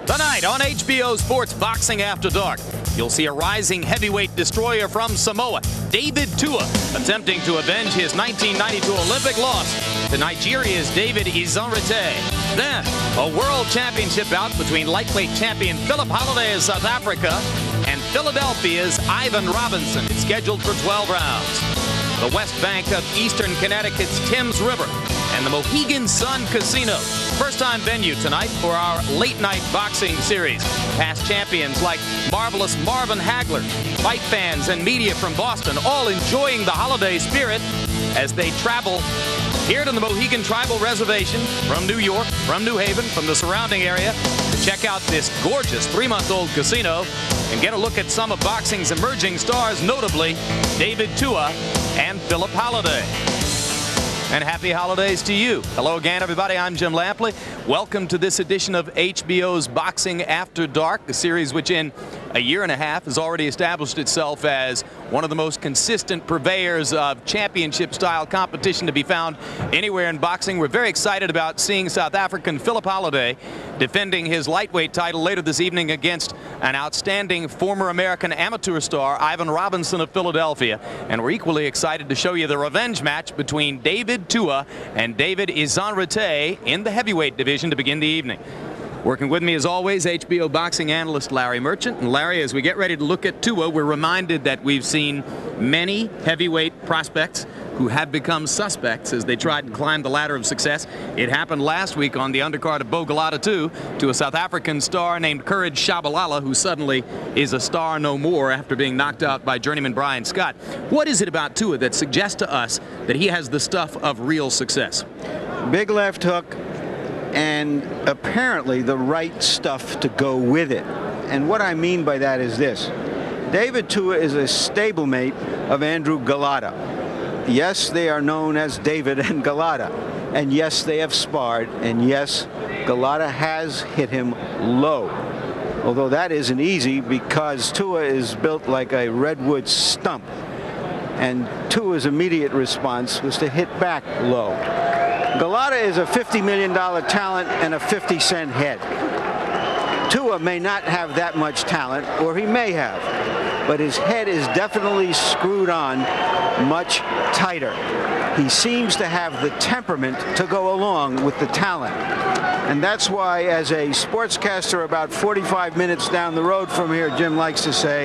Tonight on HBO Sports Boxing After Dark, you'll see a rising heavyweight destroyer from Samoa, David Tua, attempting to avenge his 1992 Olympic loss to Nigeria's David Izon. Then, a world championship bout between lightweight champion Philip Holliday of South Africa and Philadelphia's Ivan Robinson, scheduled for 12 rounds. The West Bank of Eastern Connecticut's Thames River and the Mohegan Sun Casino. First-time venue tonight for our late-night boxing series. Past champions like marvelous Marvin Hagler, fight fans and media from Boston, all enjoying the holiday spirit as they travel here to the Mohegan Tribal Reservation from New York, from New Haven, from the surrounding area to check out this gorgeous 3-month-old casino and get a look at some of boxing's emerging stars, notably David Tua and Philip Holliday. And happy holidays to you. Hello again, everybody. I'm Jim Lampley. Welcome to this edition of HBO's Boxing After Dark, a series which in a year and a half has already established itself as one of the most consistent purveyors of championship-style competition to be found anywhere in boxing. We're very excited about seeing South African Philip Holliday defending his lightweight title later this evening against an outstanding former American amateur star, Ivan Robinson of Philadelphia. And we're equally excited to show you the revenge match between David Tua and David Izon in the heavyweight division to begin the evening. Working with me, as always, HBO boxing analyst Larry Merchant. And Larry, as we get ready to look at Tua, we're reminded that we've seen many heavyweight prospects who have become suspects as they tried to climb the ladder of success. It happened last week on the undercard of Bogalata 2 to a South African star named Courage Shabalala, who suddenly is a star no more after being knocked out by journeyman Brian Scott. What is it about Tua that suggests to us that he has the stuff of real success? Big left hook, and apparently the right stuff to go with it. And what I mean by that is this. David Tua is a stablemate of Andrew Galata. Yes, they are known as David and Galata. And yes, they have sparred. And yes, Galata has hit him low. Although that isn't easy because Tua is built like a redwood stump. And Tua's immediate response was to hit back low. Galata is a $50 million talent and a 50-cent head. Tua may not have that much talent, or he may have, but his head is definitely screwed on much tighter. He seems to have the temperament to go along with the talent. And that's why, as a sportscaster about 45 minutes down the road from here, Jim likes to say,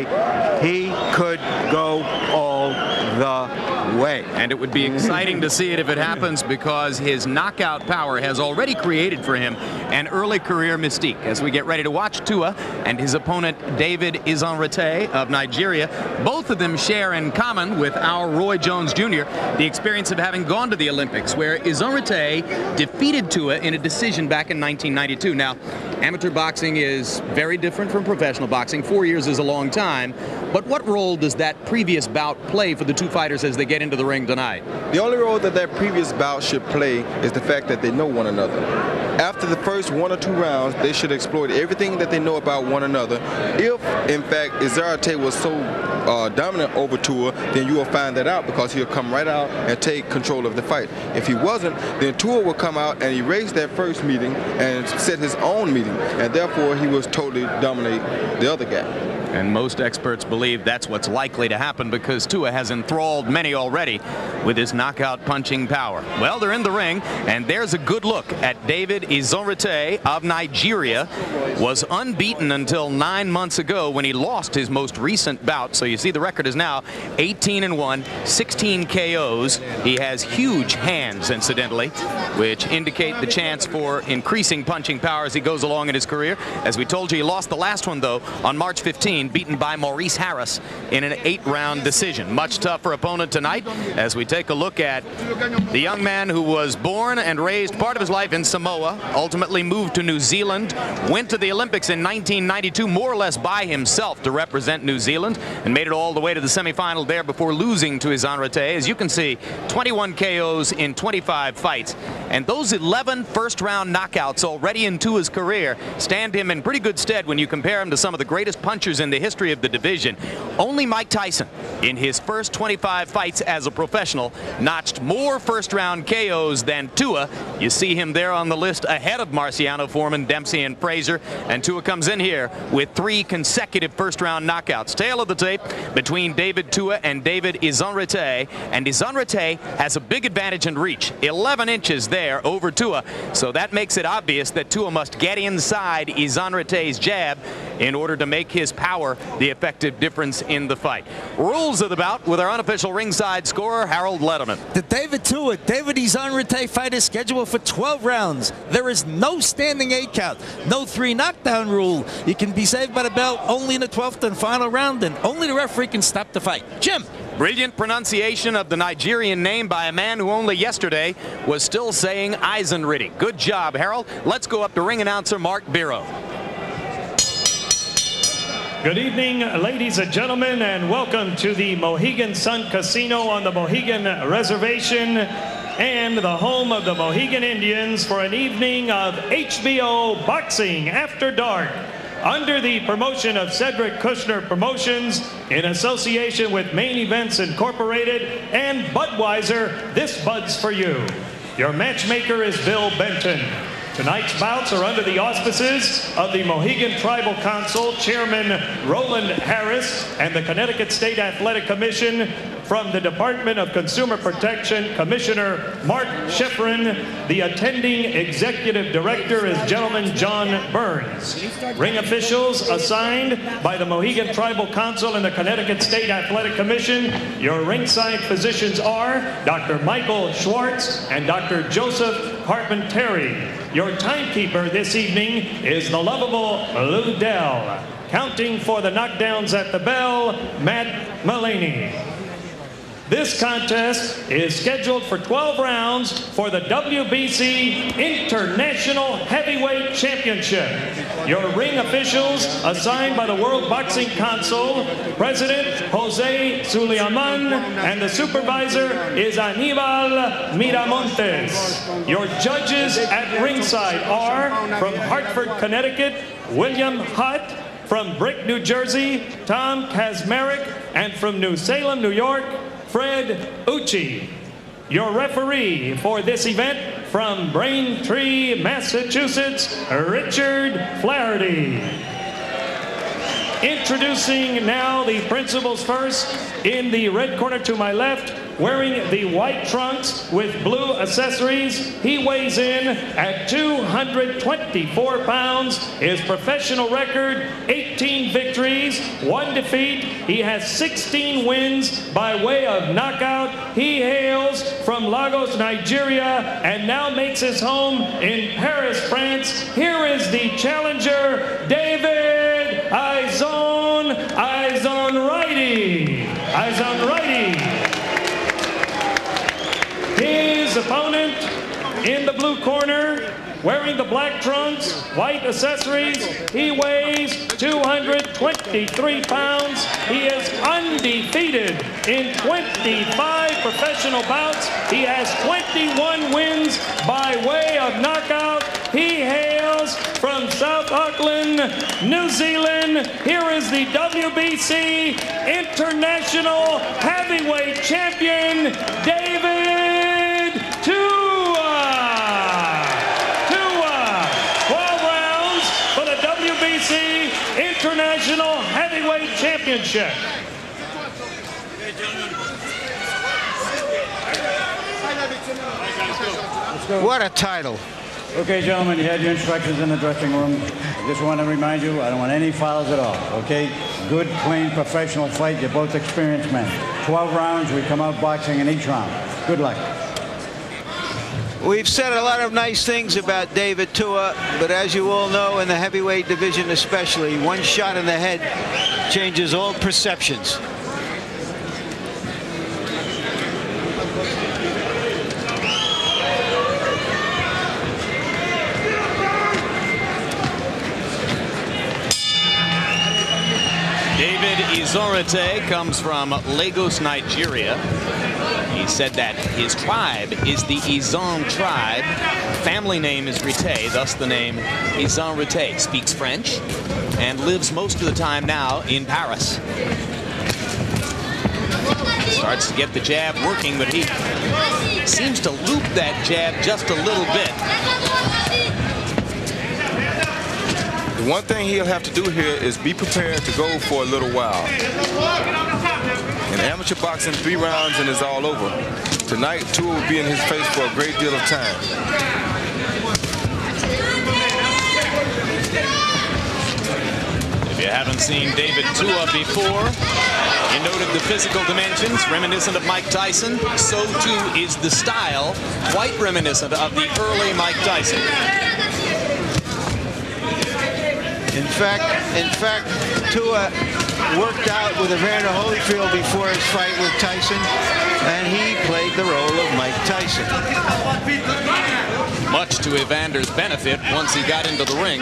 he could go all the way. And it would be exciting to see it if it happens, because his knockout power has already created for him an early career mystique. As we get ready to watch Tua and his opponent David Izon of Nigeria, both of them share in common with our Roy Jones Jr. the experience of having gone to the Olympics, where Izon defeated Tua in a decision back in 1992. Now, amateur boxing is very different from professional boxing. 4 years is a long time. But what role does that previous bout play for the two fighters as they get into the ring tonight? The only role that previous bout should play is the fact that they know one another. After the first 1 or 2 rounds, they should exploit everything that they know about one another. If, in fact, Izon was so dominant over Tua, then you will find that out, because he'll come right out and take control of the fight. If he wasn't, then Tua will come out and erase that first meeting and set his own meeting, and therefore he will totally dominate the other guy. And most experts believe that's what's likely to happen, because Tua has enthralled many already with his knockout punching power. Well, they're in the ring, and there's a good look at David Izon of Nigeria. Was unbeaten until 9 months ago when he lost his most recent bout. So you see the record is now 18-1, 16 KOs. He has huge hands, incidentally, which indicate the chance for increasing punching power as he goes along in his career. As we told you, he lost the last one, though, on March 15, beaten by Maurice Harris in an 8-round decision. Much tougher opponent tonight as we take a look at the young man who was born and raised part of his life in Samoa, ultimately moved to New Zealand, went to the Olympics in 1992 more or less by himself to represent New Zealand, and made it all the way to the semifinal there before losing to Izon. As you can see, 21 KOs in 25 fights. And those 11 first-round knockouts already in Tua's career stand him in pretty good stead when you compare him to some of the greatest punchers in in the history of the division. Only Mike Tyson, in his first 25 fights as a professional, notched more first-round KOs than Tua. You see him there on the list ahead of Marciano, Foreman, Dempsey, and Frazier. And Tua comes in here with 3 consecutive first-round knockouts. Tail of the tape between David Tua and David Izon. And Izon has a big advantage in reach, 11 inches there over Tua. So that makes it obvious that Tua must get inside Izon jab in order to make his power the effective difference in the fight. Rules of the bout with our unofficial ringside scorer, Harold Letterman. The David Tua, David Izon fight is scheduled for 12 rounds. There is no standing 8 count, no 3 knockdown rule. You can be saved by the bell only in the 12th and final round, and only the referee can stop the fight. Jim. Brilliant pronunciation of the Nigerian name by a man who only yesterday was still saying Izon. Good job, Harold. Let's go up to ring announcer Mark Biro. Good evening, ladies and gentlemen, and welcome to the Mohegan Sun Casino on the Mohegan Reservation and the home of the Mohegan Indians for an evening of HBO Boxing After Dark, under the promotion of Cedric Kushner Promotions in association with Main Events Incorporated and Budweiser. This Bud's for you. Your matchmaker is Bill Benton. Tonight's bouts are under the auspices of the Mohegan Tribal Council Chairman Roland Harris and the Connecticut State Athletic Commission. From the Department of Consumer Protection, Commissioner Mark Schifrin. The attending executive director is gentleman John Burns. Ring officials assigned by the Mohegan Tribal Council and the Connecticut State Athletic Commission. Your ringside physicians are Dr. Michael Schwartz and Dr. Joseph Carpenteri. Your timekeeper this evening is the lovable Lou Dell. Counting for the knockdowns at the bell, Matt Mullaney. This contest is scheduled for 12 rounds for the WBC International Heavyweight Championship. Your ring officials assigned by the World Boxing Council, President Jose Suleiman, and the supervisor is Aníbal Miramontes. Your judges at ringside are from Hartford, Connecticut, William Hutt, from Brick, New Jersey, Tom Kazmarek, and from New Salem, New York, Fred Ucci. Your referee for this event from Braintree, Massachusetts, Richard Flaherty. Introducing now the principals first. In the red corner to my left, wearing the white trunks with blue accessories, he weighs in at 224 pounds. His professional record, 18 victories, 1 defeat. He has 16 wins by way of knockout. He hails from Lagos, Nigeria, and now makes his home in Paris, France. Here is the challenger, David Izon Righty. His opponent in the blue corner, wearing the black trunks, white accessories, he weighs 223 pounds. He is undefeated in 25 professional bouts. He has 21 wins by way of knockout. He hails from South Auckland, New Zealand. Here is the WBC International Heavyweight Champion, David Tua. 12 rounds for the WBC International Heavyweight Championship. What a title. Okay, gentlemen, you had your instructions in the dressing room. I just want to remind you, I don't want any fouls at all, okay? Good, clean, professional fight. You're both experienced men. 12 rounds, we come out boxing in each round. Good luck. We've said a lot of nice things about David Tua, but as you all know, in the heavyweight division especially, one shot in the head changes all perceptions. David Izon comes from Lagos, Nigeria. He said that his tribe is the Izon tribe. Family name is Rite, thus the name Izon Rite. Speaks French and lives most of the time now in Paris. Starts to get the jab working, but he seems to loop that jab just a little bit. The one thing he'll have to do here is be prepared to go for a little while. In amateur boxing, 3 rounds and it's all over. Tonight, Tua will be in his face for a great deal of time. If you haven't seen David Tua before, you noted the physical dimensions, reminiscent of Mike Tyson. So too is the style, quite reminiscent of the early Mike Tyson. In fact, Tua worked out with Evander Holyfield before his fight with Tyson, and he played the role of Mike Tyson. Much to Evander's benefit once he got into the ring.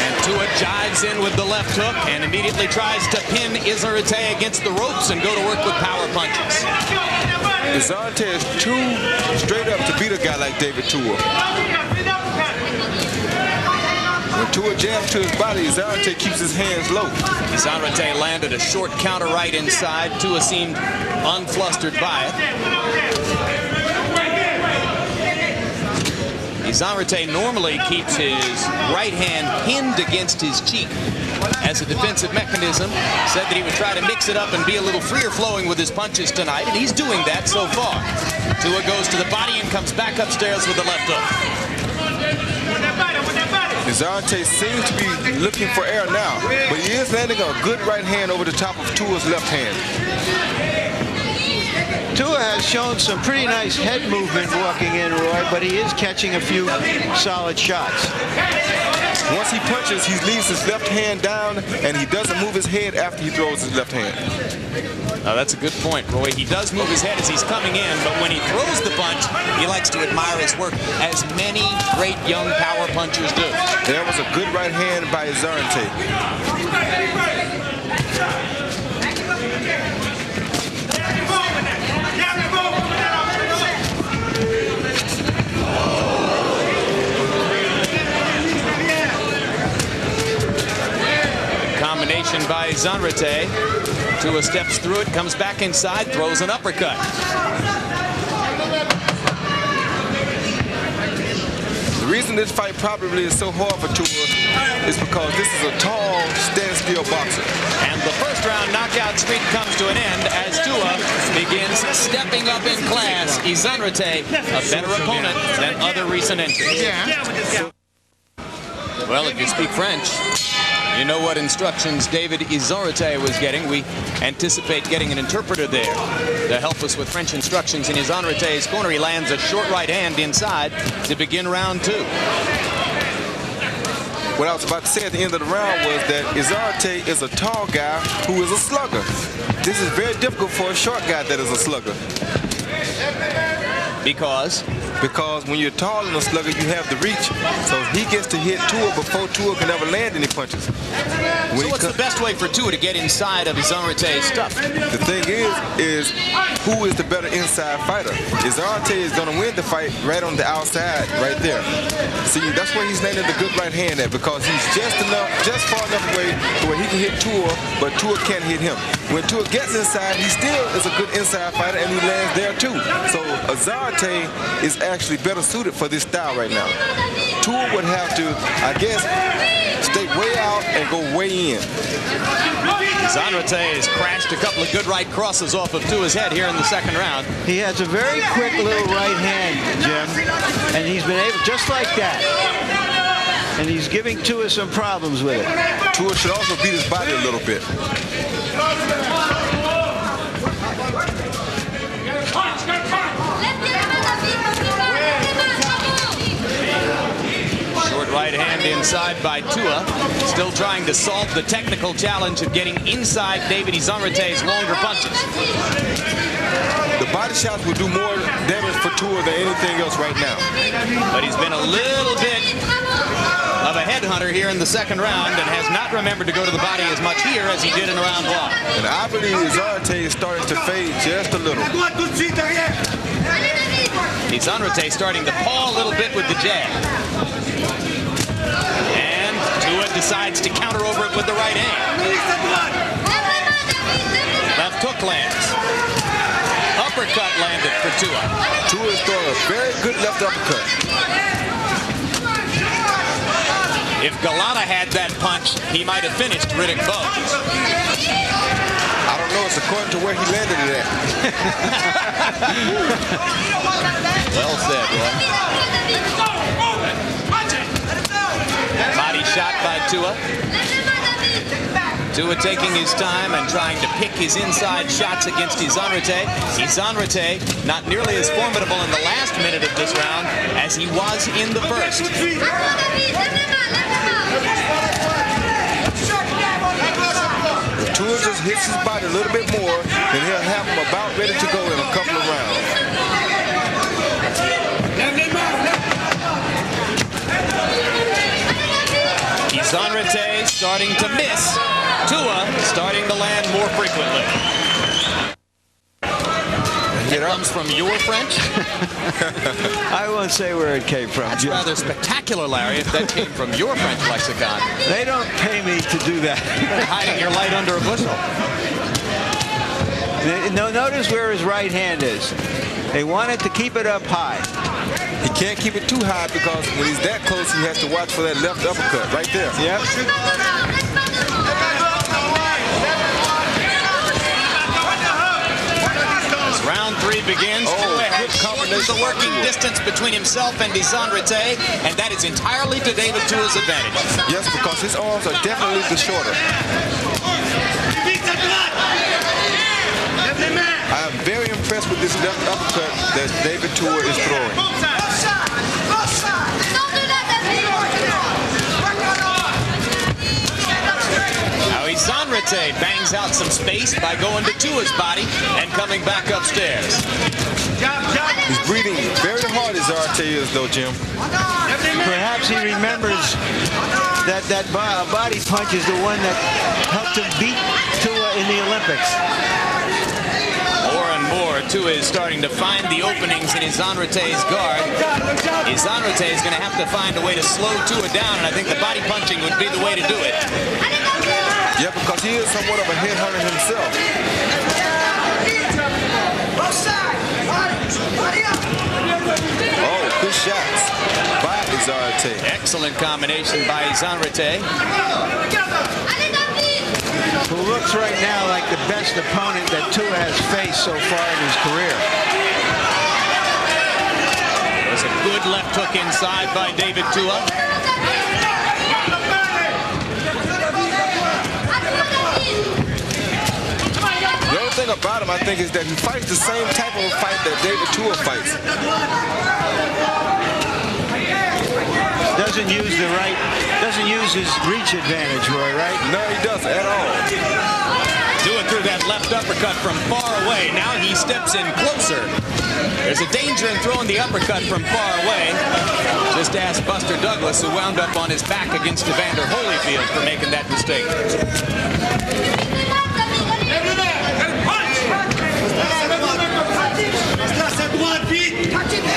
And Tua jives in with the left hook and immediately tries to pin Izon Rite against the ropes and go to work with power punches. Izon is too straight up to beat a guy like David Tua. When Tua jabs to his body, Izon keeps his hands low. Izon Rite landed a short counter right inside. Tua seemed unflustered by it. Izon Rite normally keeps his right hand pinned against his cheek as a defensive mechanism. Said that he would try to mix it up and be a little freer flowing with his punches tonight, and he's doing that so far. Tua goes to the body and comes back upstairs with the left hook. Izon seems to be looking for air now, but he is landing a good right hand over the top of Tua's left hand. Tua has shown some pretty nice head movement walking in, Roy, but he is catching a few solid shots. Once he punches, he leaves his left hand down, and he doesn't move his head after he throws his left hand. Now, that's a good point, Roy. He does move his head as he's coming in, but when he throws the punch, he likes to admire his work, as many great young power punchers do. There was a good right hand by Izon. Combination by Izon Rite. Tua steps through it, comes back inside, throws an uppercut. The reason this fight probably is so hard for Tua is because this is a tall, standstill boxer. And the first round knockout streak comes to an end as Tua begins stepping up in class. Izon Rite, a better opponent than other recent entrants. Well, if you speak French, you know what instructions David Izon Rite was getting. We anticipate getting an interpreter there to help us with French instructions in Izon Rite's corner. He lands a short right hand inside to begin round 2. What I was about to say at the end of the round was that Izon is a tall guy who is a slugger. This is very difficult for a short guy that is a slugger. Because when you're tall and a slugger, you have the reach. So he gets to hit Tua before Tua can ever land any punches. So what's the best way for Tua to get inside of Izon Rite's stuff? The thing is who is the better inside fighter? Izon is going to win the fight right on the outside, right there. See, that's where he's landing the good right hand at, because he's just far enough away to where he can hit Tua, but Tua can't hit him. When Tua gets inside, he still is a good inside fighter, and he lands there too. So Izon is actually better suited for this style right now. Tua would have to, I guess, stay way out and go way in. Izon Rite has crashed a couple of good right crosses off of Tua's head here in the second round. He has a very quick little right hand, Jim, and he's been able, just like that. And he's giving Tua some problems with it. Tua should also beat his body a little bit. Short right hand inside by Tua. Still trying to solve the technical challenge of getting inside David Izon Rite's longer punches. The body shots will do more damage for Tua than anything else right now. But he's been a little bit of a head headhunter here in the second round and has not remembered to go to the body as much here as he did in round one. And I believe Izon is starting to fade just a little. Izon starting to paw a little bit with the jab. And Tua decides to counter over it with the right hand. Left hook lands. Uppercut landed for Tua. Tua is throwing a very good left uppercut. If Galata had that punch, he might have finished Riddick Bowe. I don't know. It's according to where he landed it at. Well said, Roy. Body shot by Tua. Tua taking his time and trying to pick his inside shots against Izon. Izon not nearly as formidable in the last minute of this round as he was in the first. If Tua just hits his body a little bit more, then he'll have him about ready to go in a couple of rounds. Izon starting to miss. Tua starting to land more frequently. It comes from your French? I won't say where it came from. That's rather spectacular, Larry, if that came from your French lexicon. They don't pay me to do that. Hiding your light under a bushel. No, notice where his right hand is. They wanted to keep it up high. He can't keep it too high because when he's that close, he has to watch for that left uppercut right there. Yep. As round three begins, Tua has shortened the working distance between himself and Izon, and that is entirely to David Tua's advantage. Yes, because his arms are definitely the shorter. I am very impressed with this left uppercut that David Tua is throwing. Now Izon bangs out some space by going to Tua's body and coming back upstairs. He's breathing very hard, as RT is, though, Jim. Perhaps he remembers that body punch is the one that helped him beat Tua in the Olympics. More and more, Tua is starting to find the openings in Izon guard. Izon is going to have to find a way to slow Tua down, and I think the body punching would be the way to do it. Yeah, because he is somewhat of a headhunter himself. Oh, good shots by Izon. Excellent combination by Izon. Who looks right now like the best opponent that Tua has faced so far in his career. There's a good left hook inside by David Tua. The only thing about him, I think, is that he fights the same type of fight that David Tua fights. Doesn't use his reach advantage, Roy, right? No, he doesn't at all. Tua threw that left uppercut from far away. Now he steps in closer. There's a danger in throwing the uppercut from far away. Just ask Buster Douglas, who wound up on his back against Evander Holyfield, for making that mistake.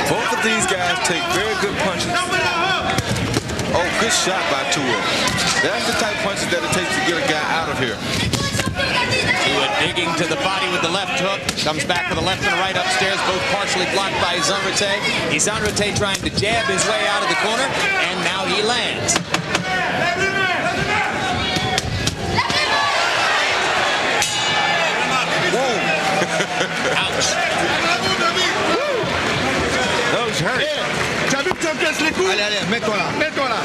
Both of these guys take very good punches. Oh, good shot by Tua. That's the type of punches that it takes to get a guy out of here. Tua digging to the body with the left hook. Comes back with the left and right upstairs, both partially blocked by Izon. Izon trying to jab his way out of the corner, and now he lands. Whoa. Ouch. Those hurt. Allez, mets-toi là. Mets-toi là.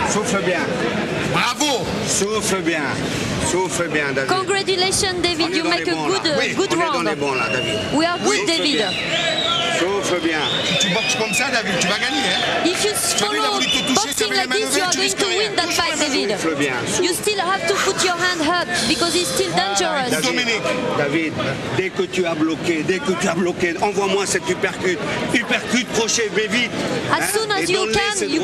Souffle bien. Bravo. Souffle bien. Souffle bien, David. Congratulations, David. You make a good round. Bon, là, David. We are good, David. Souffle bien. Tu boxes comme ça, David, tu vas gagner. Hein? If you follow boxing like this, you are going to win that fight, David. You still have to put your hand up because it's still dangerous. David, dès que tu as bloqué, envoie-moi cette uppercut. Uppercut, crochet, vais vite. As soon as you can, you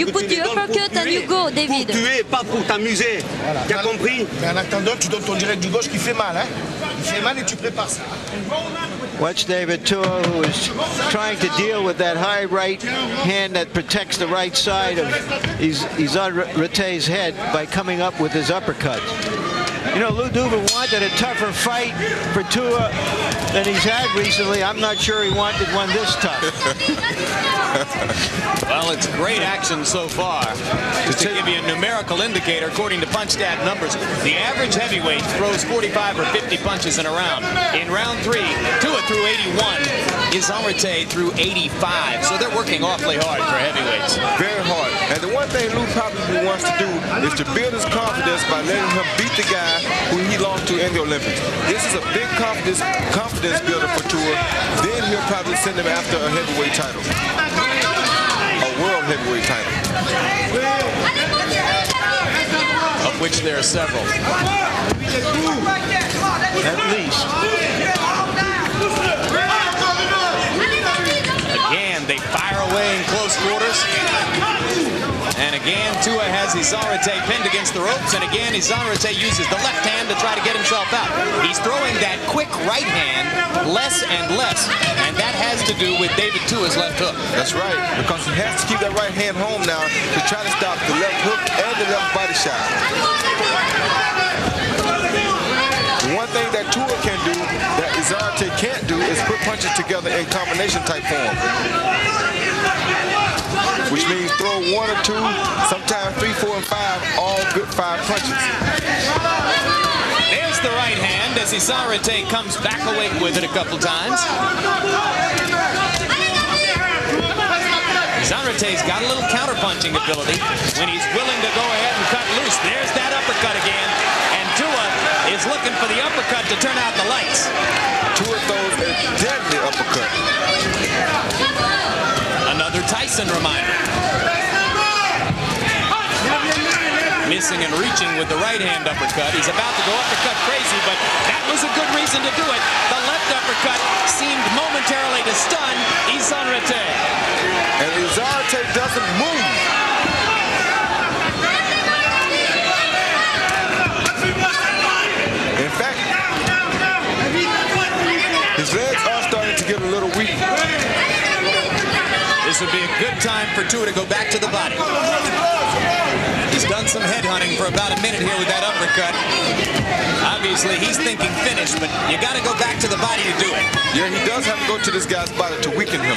put the uppercut and you go, David. Pour tuer, pas pour t'amuser. Tu as compris? Mais en attendant, tu donnes ton direct du gauche qui fait mal, hein? Il fait mal et tu prépares ça. Watch David Tua, who is trying to deal with that high right hand that protects the right side of Izon Rate's head by coming up with his uppercut. You know, Lou Duva wanted a tougher fight for Tua than he's had recently. I'm not sure he wanted one this tough. Well, it's great action so far. Just to give you a numerical indicator, according to PunchStat numbers, the average heavyweight throws 45 or 50 punches in a round. In round 3, Tua threw 81. Izon Rate threw 85. So they're working awfully hard for heavyweights. Very hard. And the one thing Lou probably wants to do is to build his confidence by letting him beat the guy who he lost to in the Olympics. This is a big confidence builder for Tua. Then he'll probably send him after a heavyweight title. A world heavyweight title. Of which there are several. At least. Again, they fire away in close quarters. And again, Tua has Izon Rate pinned against the ropes. And again, Izon Rate uses the left hand to try to get himself out. He's throwing that quick right hand less and less. And that has to do with David Tua's left hook. That's right, because he has to keep that right hand home now to try to stop the left hook and the left body shot. One thing that Tua can do that Izon Rate can't do is put punches together in combination type form. Which means throw 1 or 2, sometimes 3, 4, and 5, all good 5 punches. There's the right hand as Izon Rate comes back away with it a couple times. Izon Rate's got a little counter-punching ability when he's willing to go ahead and cut loose. There's that uppercut again. And Tua is looking for the uppercut to turn out the lights. Tua throws a deadly uppercut. Another Tyson reminder. Missing and reaching with the right hand uppercut. He's about to go uppercut crazy, but that was a good reason to do it. The left uppercut seemed momentarily to stun Izon Rate. And Izon Rate doesn't move. In fact, his legs are starting to get a little weak. This would be a good time for Tua to go back to the body. He's done some headhunting for about a minute here with that uppercut. Obviously, he's thinking finish, but you got to go back to the body to do it. Yeah, he does have to go to this guy's body to weaken him.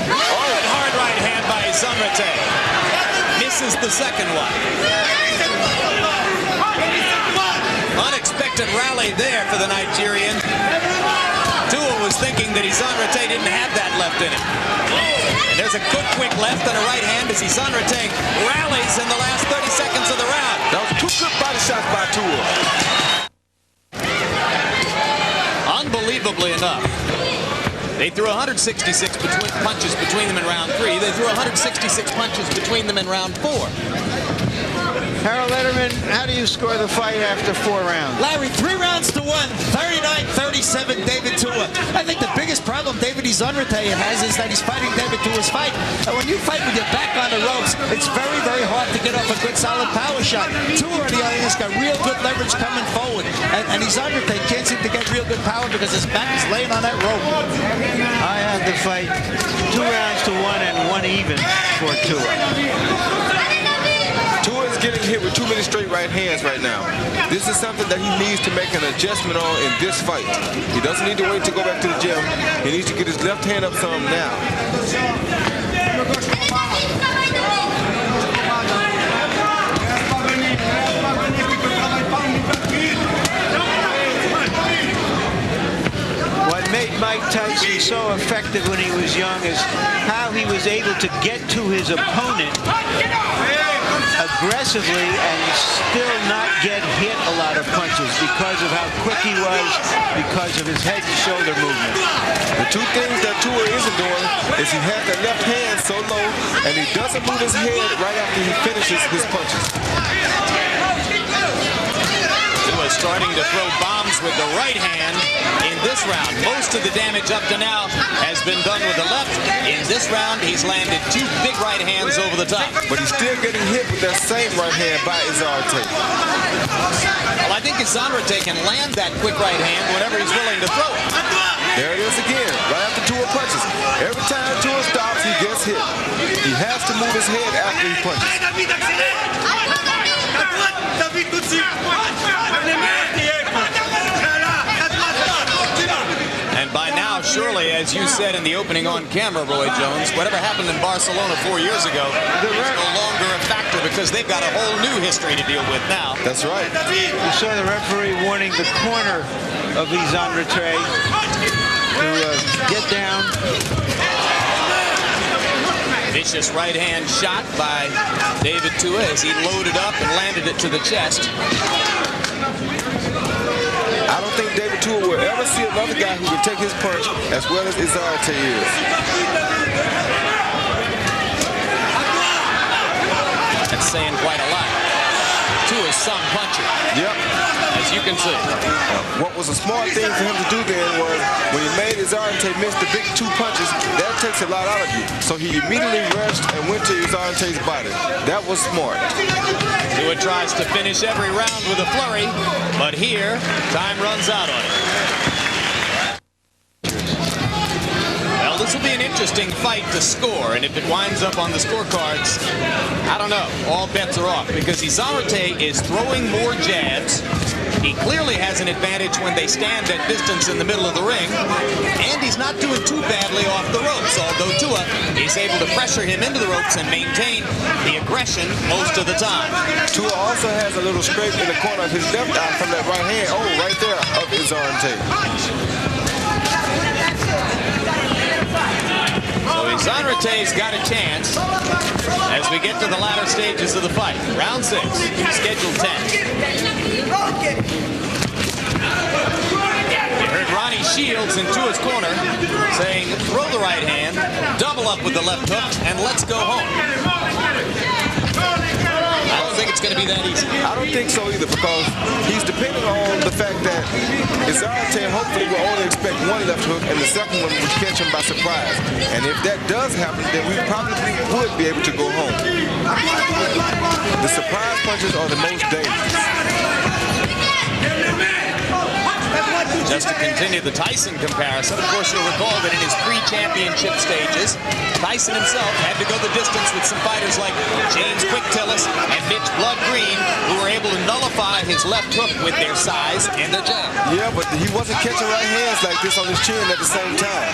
Oh, hard right hand by Izon Rate. Misses the second one. Unexpected rally there for the Nigerian. Tua was thinking that Izon Rate didn't have that left in him. And there's a good quick left and a right hand as Izon Rate rallies in the last 30 seconds of the round. That was 2 good body shots by Tua. Unbelievably enough, they threw 166 punches between them in round 3. They threw 166 punches between them in round 4. Harold Letterman, how do you score the fight after 4 rounds? Larry, 3 rounds to 1, 39-37, David Tua. I think the biggest problem David Izon Rate has is that he's fighting David Tua's fight. And when you fight with your back on the ropes, it's very, very hard to get off a good, solid power shot. Tua, on the other hand, has got real good leverage coming forward. And Izon Rate can't seem to get real good power because his back is laying on that rope. I have the fight 2 rounds to 1 and 1 even for Tua. Tua is getting hit with too many straight right hands right now. This is something that he needs to make an adjustment on in this fight. He doesn't need to wait to go back to the gym. He needs to get his left hand up some now. What made Mike Tyson so effective when he was young is how he was able to get to his opponent aggressively and still not get hit a lot of punches because of how quick he was, because of his head and shoulder movement. The two things that Tua isn't doing is he has that left hand so low, and he doesn't move his head right after he finishes his punches. Tua starting to throw bombs with the right hand in this round. Most of the damage up to now has been done with the left. In this round, he's landed 2 big right hands over the top. But he's still getting hit with that same right hand by Izon. Well, I think Izon can land that quick right hand whenever he's willing to throw it. There it is again, right after Tua punches. Every time Tua stops, he gets hit. He has to move his head after he punches. And by now, surely, as you said in the opening on camera, Roy Jones, whatever happened in Barcelona 4 years ago is no longer a factor because they've got a whole new history to deal with now. That's right. You saw the referee warning the corner of Izon to get down. Vicious right hand shot by David Tua as he loaded up and landed it to the chest. I don't think David Tua will ever see another guy who can take his punch as well as Izon is. That's saying quite a lot. Tua's some puncher. Yep. As you can see. What was a smart thing for him to do then was when he made Izon miss the big 2 punches, that takes a lot out of you. So he immediately rushed and went to Izon's body. That was smart. Tua tries to finish every round with a flurry, but here, time runs out on him. Well, this will be an interesting fight to score, and if it winds up on the scorecards, I don't know. All bets are off because Izon is throwing more jabs. He clearly has an advantage when they stand at distance in the middle of the ring, and he's not doing too badly off the ropes, although Tua is able to pressure him into the ropes and maintain the aggression most of the time. Tua also has a little scrape in the corner of his left eye from that right hand. Oh, right there of Izon. So Izon got a chance as we get to the latter stages of the fight. Round 6, scheduled 10. You heard Ronnie Shields in Tua's corner saying, throw the right hand, double up with the left hook, and let's go home. I don't think it's going to be that easy. I don't think so either because he's depending on the fact that Izon hopefully will only expect 1 left hook and the second one will catch him by surprise. And if that does happen, then we probably would be able to go home. The surprise punches are the most dangerous. Just to continue the Tyson comparison, of course, you'll recall that in his pre-championship stages, Tyson himself had to go the distance with some fighters like James Quick Tillis and Mitch Blood Green, who were able to nullify his left hook with their size and their jab. Yeah, but he wasn't catching right hands like this on his chin at the same time.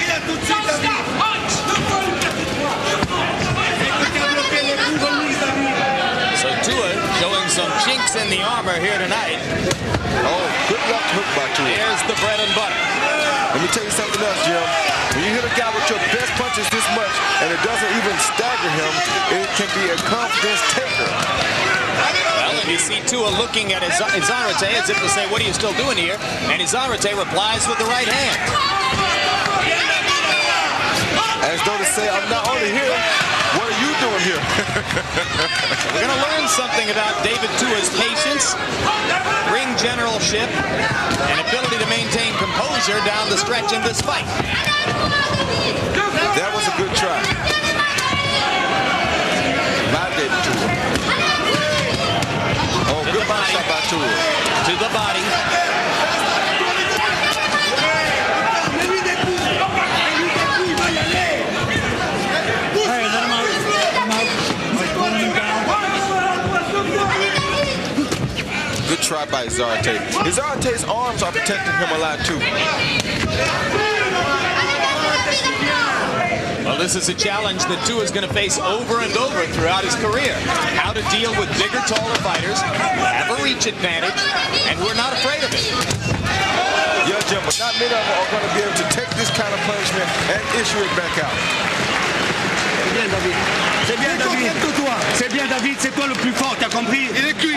So Tua showing some chinks in the armor here tonight. Oh, good left hook by Tua. There's the bread and butter. Let me tell you something else, Jim. When you hit a guy with your best punches this much and it doesn't even stagger him, it can be a confidence taker. Well, and you see Tua looking at Izon as if to say, what are you still doing here? And Izon replies with the right hand. As though to say, I'm not only here, what are you doing here? We're going to learn something about David Tua's patience, ring generalship, and ability to maintain composure down the stretch in this fight. That was a good try. By David Tua. Oh, good body shot by Tua. To the body. Good try by Izon. Izon's arms are protecting him a lot too. Well, this is a challenge that Tua is going to face over and over throughout his career. How to deal with bigger, taller fighters, have a reach advantage, and we're not afraid of it. Yeah, Jim, but not many of them are going to be able to take this kind of punishment and issue it back out. C'est bien, David. C'est bien, David. C'est bien. bien, David, c'est toi le plus fort, t'as compris? Il est cuit,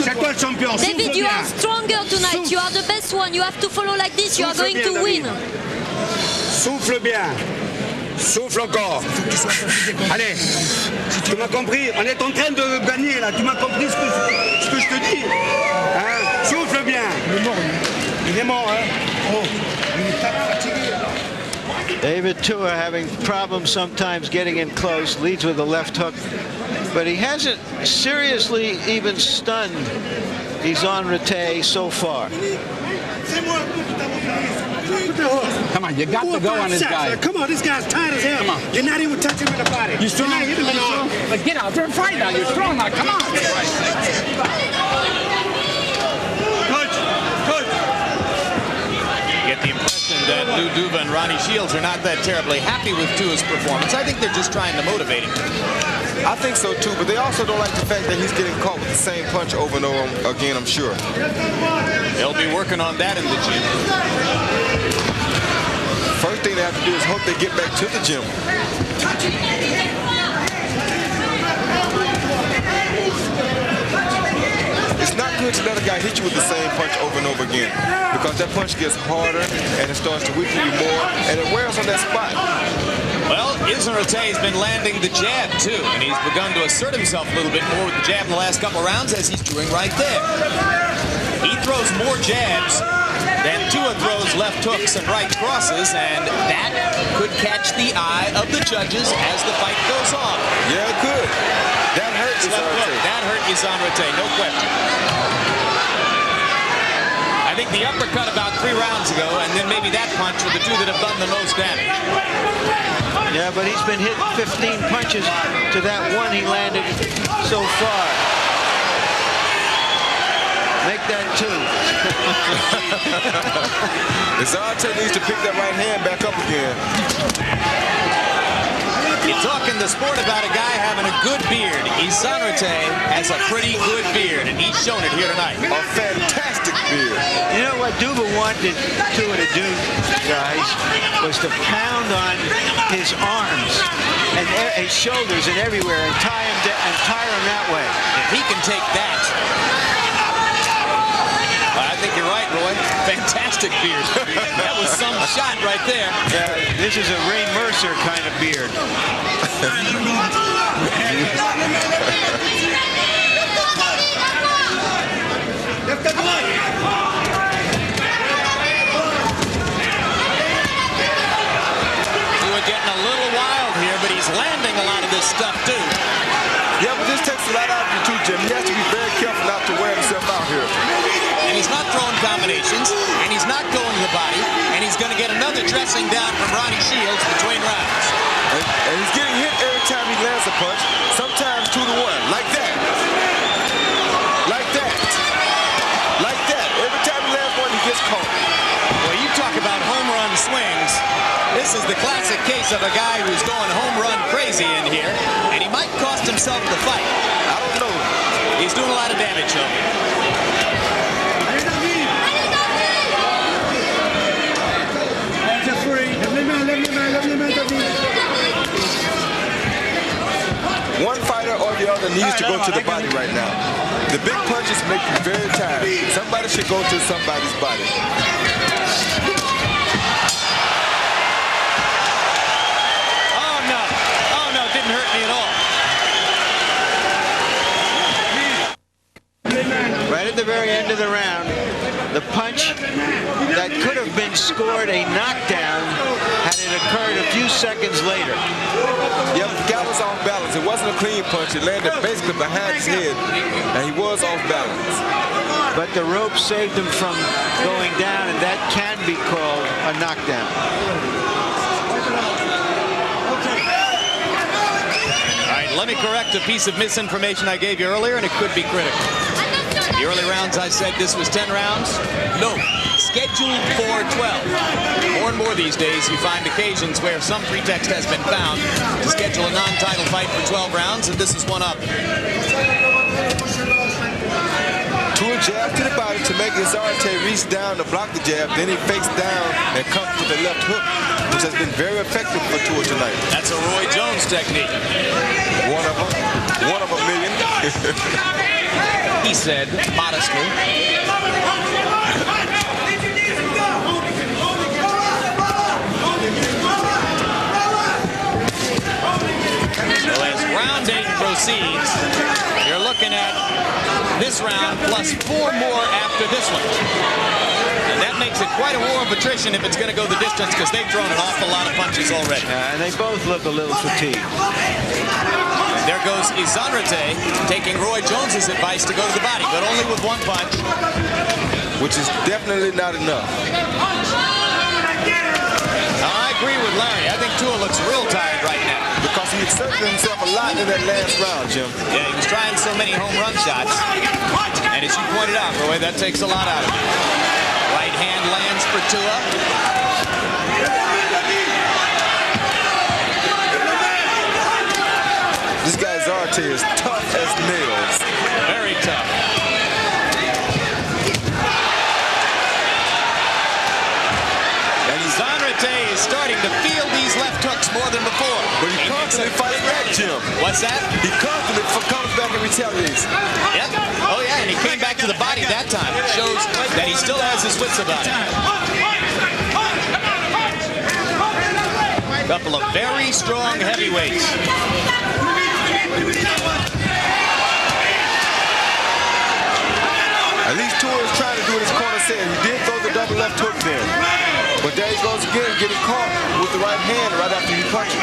c'est toi le champion. David, you are stronger tonight. You are the best one. You have to follow like this. You are going to win. Souffle bien. Souffle encore. Allez, tu m'as compris? On est en train de gagner là. Tu m'as compris ce que je te dis? Hein? Souffle bien. Il est mort, lui. Il est mort, hein? Oh, il est fatigué. David Tua having problems sometimes getting in close, leads with the left hook, but he hasn't seriously even stunned Izon so far. Come on, you got to go on this guy. Come on, this guy's tired as hell. Come on. You're not even touching him in the body. You're strong. You're not hitting him in the arm. But get out there and fight now. You're strong now. Come on. Get the impression that Lou Duva and Ronnie Shields are not that terribly happy with Tua's performance. I think they're just trying to motivate him. I think so too, but they also don't like the fact that he's getting caught with the same punch over and over again, I'm sure. They'll be working on that in the gym. First thing they have to do is hope they get back to the gym. It's not good to let a guy hit you with the same punch over and over again, because that punch gets harder and it starts to weaken you more, and it wears on that spot. Well, Izon has been landing the jab too, and he's begun to assert himself a little bit more with the jab in the last couple of rounds, as he's doing right there. He throws more jabs than Tua throws left hooks and right crosses, and that could catch the eye of the judges as the fight goes on. Yeah, it could. That hurt Izon. That hurt Izon, no question. I think the uppercut about 3 rounds ago, and then maybe that punch were the two that have done the most damage. Yeah, but he's been hit 15 punches to that one he landed so far. Make that 2. Izon needs to pick that right hand back up again. You're talking the sport about a guy having a good beard. Izon has a pretty good beard, and he's shown it here tonight. A fantastic beard. You know what Duva wanted Tua to do, guys, was to pound on his arms and his shoulders and everywhere and tire him that way. If he can take that, I think you're right, Roy. Fantastic beard. That was some shot right there. This is a Ray Mercer kind of beard. We're getting a little wild here, but he's landing a lot of this stuff too. Yeah, but this takes a lot out of you too, Jim. He has to be very careful not to wear himself out here. And he's not throwing combinations, and he's not going to the body, and he's going to get another dressing down from Ronnie Shields between rounds. And he's getting hit every time he lands a punch, sometimes 2 to 1, like that. Like that. Like that. Every time he lands one, he gets caught. Well, you talk about home run swings. This is the classic case of a guy who's going home run crazy in here, and he might cost himself the fight. I don't know. He's doing a lot of damage, though. One fighter or the other needs to go to the body right now. The big punches make you very tired. Somebody should go to somebody's body. Oh no, it didn't hurt me at all. Right at the very end of the round, the punch that could have been scored a knockdown had it occurred a few seconds later. Yep, the guy was off balance. It wasn't a clean punch. It landed basically behind his head, and he was off balance. But the rope saved him from going down, and that can be called a knockdown. All right, let me correct a piece of misinformation I gave you earlier, and it could be critical. The early rounds, I said this was 10 rounds. No, scheduled for 12. More and more these days, you find occasions where some pretext has been found to schedule a non-title fight for 12 rounds, and this is one of them. Tua jab to the body to make Izon reach down to block the jab. Then he fakes down and comes with the left hook, which has been very effective for Tua tonight. That's a Roy Jones technique. One of them. One of a million. He said modestly. So as round 8 proceeds, you're looking at this round plus 4 more after this one. And that makes it quite a war of attrition if it's going to go the distance, because they've thrown an awful lot of punches already. And they both look a little fatigued. And there goes Izon taking Roy Jones's advice to go to the body, but only with 1 punch. Which is definitely not enough. Now, I agree with Larry. I think Tua looks real tired right now. Because he exerted himself a lot in that last round, Jim. Yeah, he was trying so many home run shots. And as you pointed out, Roy, that takes a lot out of him. Right hand lands for Tua. This guy Zarte is tough as nails. Very tough. And Izon is starting to feel these left hooks more than before. But he constantly fights back, Jim. What's that? He constantly comes back and retaliates. Yep. Oh, yeah, and he came back to the body that time. It shows that he still has his wits about him. Couple of very strong heavyweights. At least Tua is trying to do what his corner said. He did throw the double left hook there. But there he goes again, getting caught with the right hand right after he punches.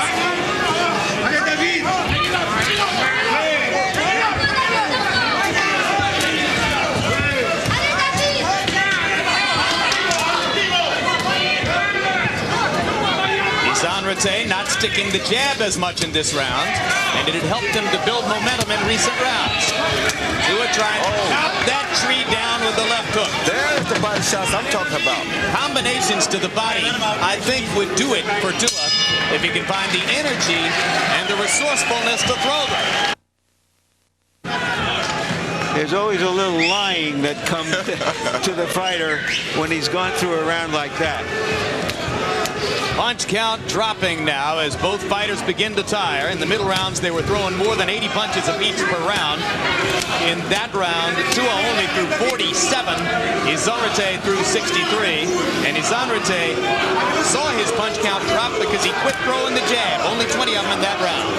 Izon not sticking the jab as much in this round, and it had helped him to build momentum in recent rounds. Tua trying to chop that tree down with the left hook. There's the body shots I'm talking about. Combinations to the body, I think, would do it for Tua if he can find the energy and the resourcefulness to throw them. There's always a little lying that comes to the fighter when he's gone through a round like that. Punch count dropping now as both fighters begin to tire. In the middle rounds, they were throwing more than 80 punches apiece per round. In that round, Tua only threw 47. Izon threw 63. And Izon saw his punch count drop because he quit throwing the jab. Only 20 of them in that round.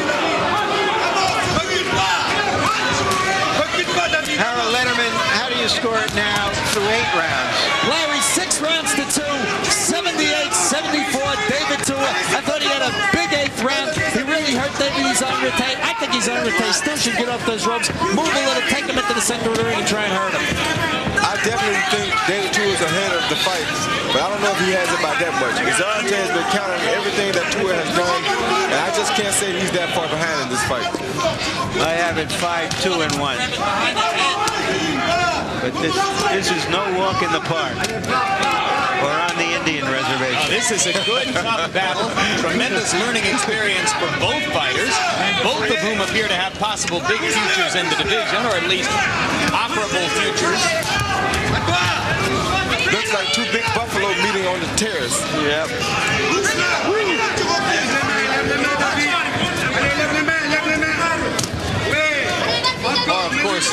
Harold Letterman, how do you score it now through 8 rounds? Larry, 6 rounds to 2, 78-74, David Tua. I thought he had a big 8th round. He really hurt David Izon. I think Izon still should get off those ropes, move a little, take him into the center of the ring and try and hurt him. I definitely think David Tua is ahead of the fight, but I don't know if he has it by that much. Izon has been countering everything that Tua has done, and I just can't say he's that far behind in this fight. I have it 5-2-1. But this is no walk in the park or on the Indian reservation. This is a good, tough battle. Tremendous learning experience for both fighters, both of whom appear to have possible big futures in the division, or at least operable futures. Looks like 2 big buffalo meeting on the terrace. Yep. Of course,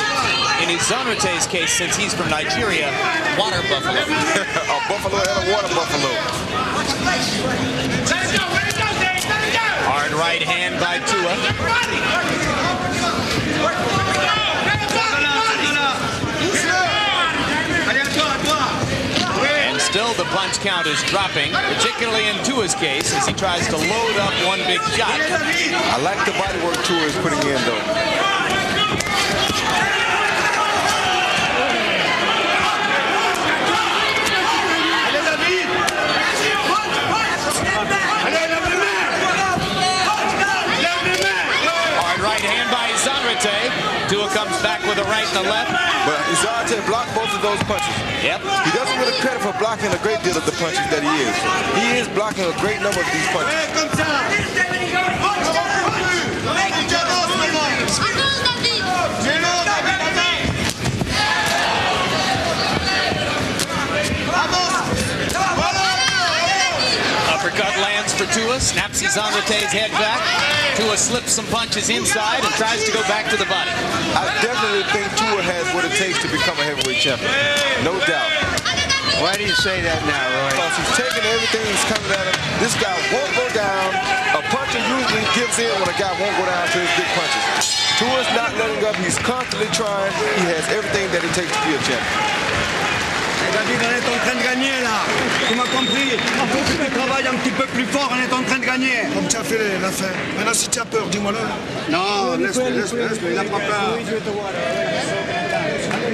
in Izon case, since he's from Nigeria, water buffalo. A buffalo and a water buffalo. Hard right hand by Tua. And still the punch count is dropping, particularly in Tua's case, as he tries to load up one big shot. I like the body work Tua is putting in, though. Tua comes back with a right and a left. But Izon blocked both of those punches. Yep. He doesn't get a credit for blocking a great deal of the punches that he is. He is blocking a great number of these punches. Uppercut lands for Tua, snaps Izon head back. Tua slips some punches inside and tries to go back to the body. I definitely think Tua has what it takes to become a heavyweight champion. No doubt. Why do you say that now, Roy? Because he's taking everything that's coming at him. This guy won't go down. A puncher usually gives in when a guy won't go down to his big punches. Tua's not letting up. He's constantly trying. He has everything that it takes to be a champion. David, on est en train de gagner là. Tu m'as compris? Il faut que tu travailles un petit peu plus fort. On est en train de gagner. Comme tu as fait l'affaire. Maintenant, si tu as peur, dis-moi-le. Non, laisse-le. Il n'a pas peur.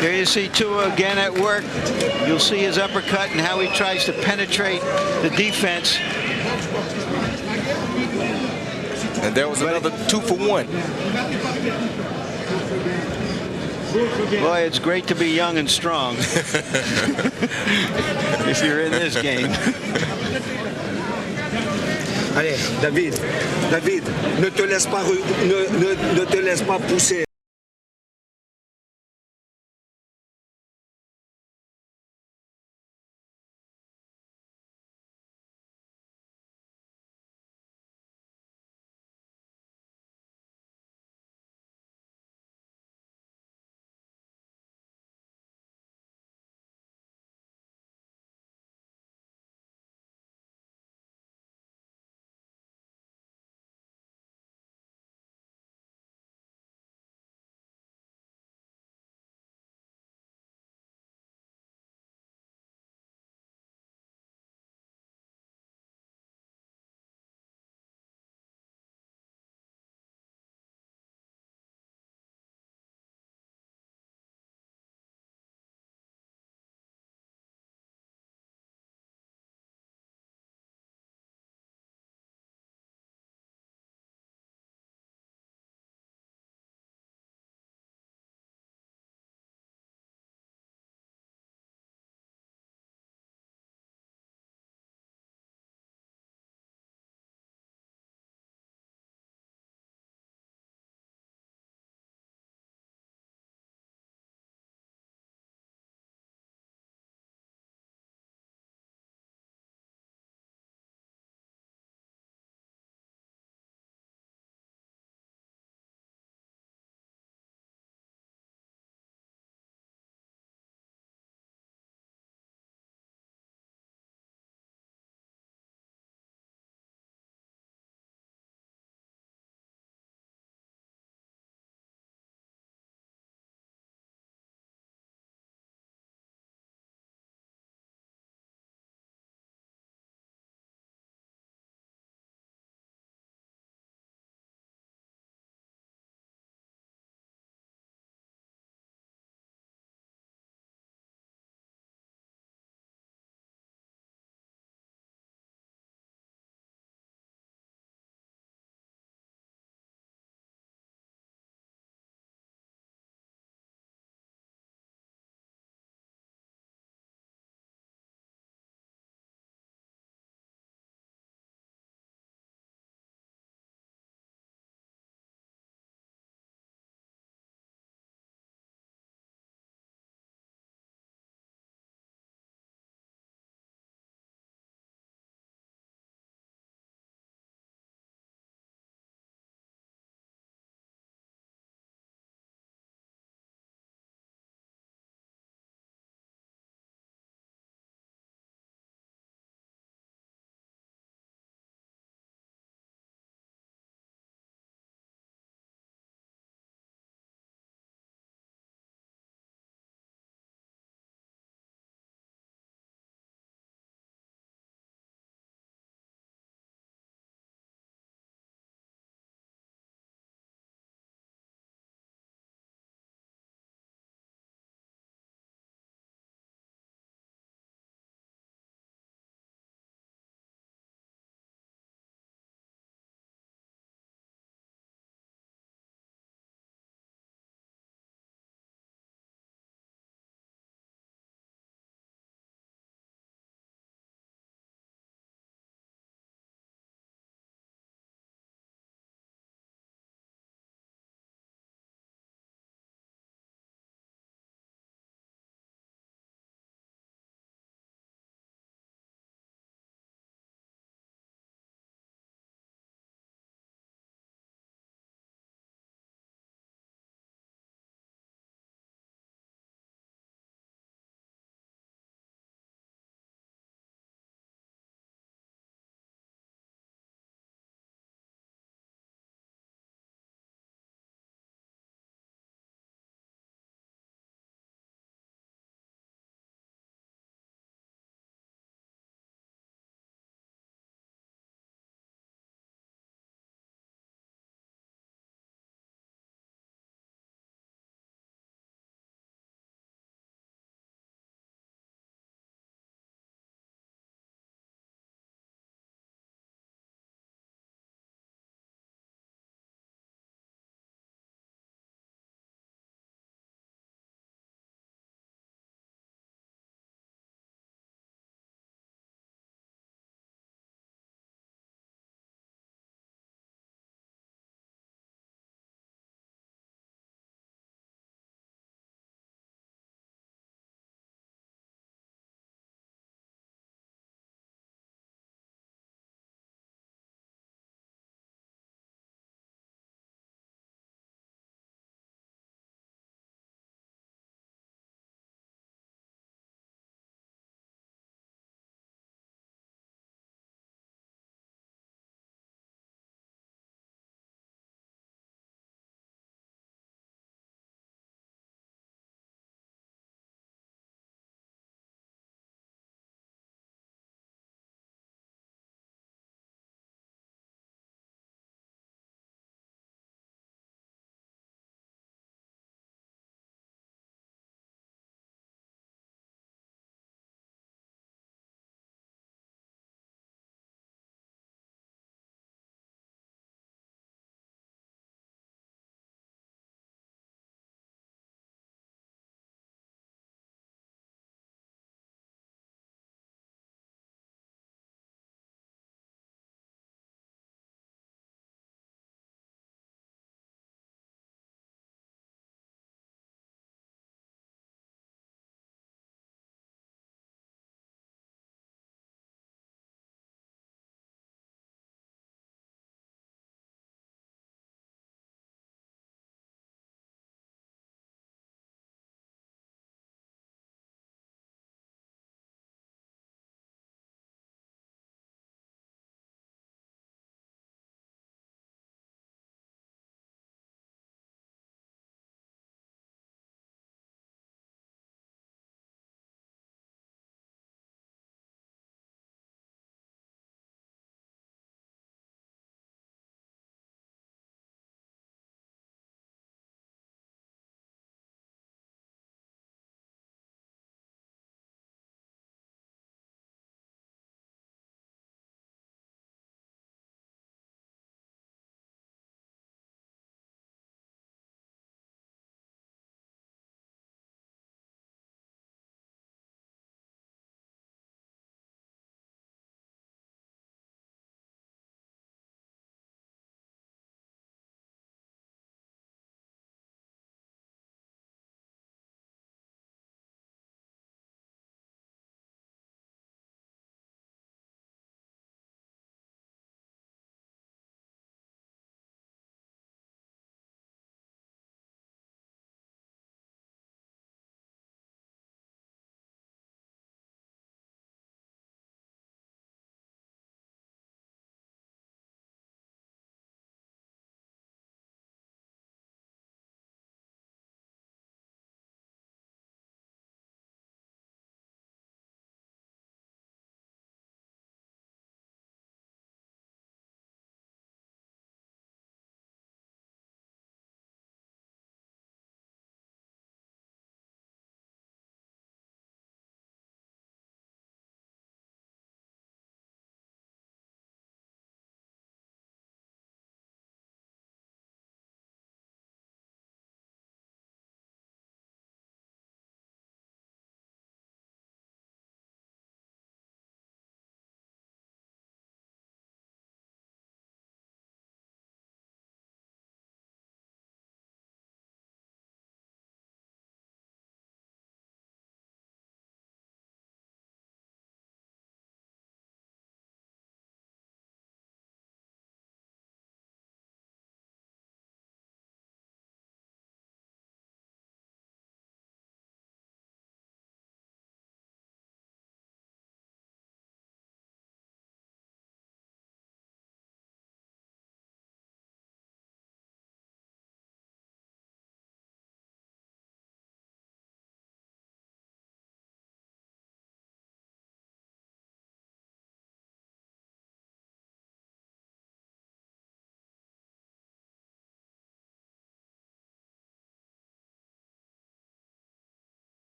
There you see Tua again at work. You'll see his uppercut and how he tries to penetrate the defense. And there was another 2 for 1. Boy, it's great to be young and strong if you're in this game. Allez, David, ne te laisse pas pousser.